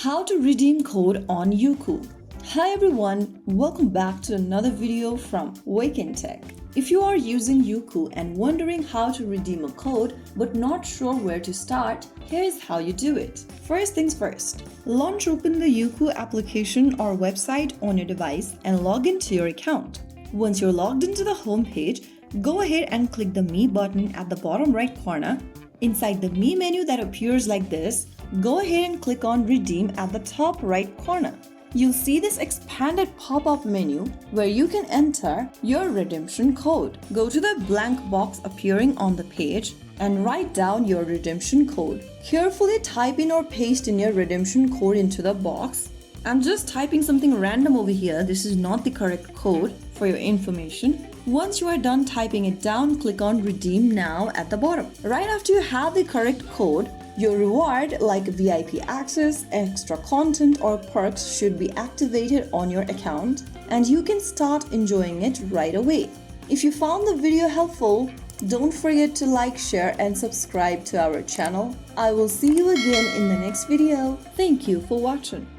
How to redeem code on Youku. Hi everyone, welcome back to another video from Wake&Tech. If you are using Youku and wondering how to redeem a code but not sure where to start, here's how you do it. First things first, launch open the Youku application or website on your device and log into your account. Once you're logged into the home page, go ahead and click the Me button at the bottom right corner. Inside the Me menu that appears like this, go ahead and click on Redeem at the top right corner. You'll see this expanded pop-up menu where you can enter your redemption code. Go to the blank box appearing on the page and write down your redemption code. Carefully type in or paste in your redemption code into the box. I'm just typing something random over here. This is not the correct code for your information. Once you are done typing it down, click on Redeem Now at the bottom. Right after you have the correct code, your reward like VIP access, extra content or perks should be activated on your account and you can start enjoying it right away. If you found the video helpful, don't forget to like, share and subscribe to our channel. I will see you again in the next video. Thank you for watching.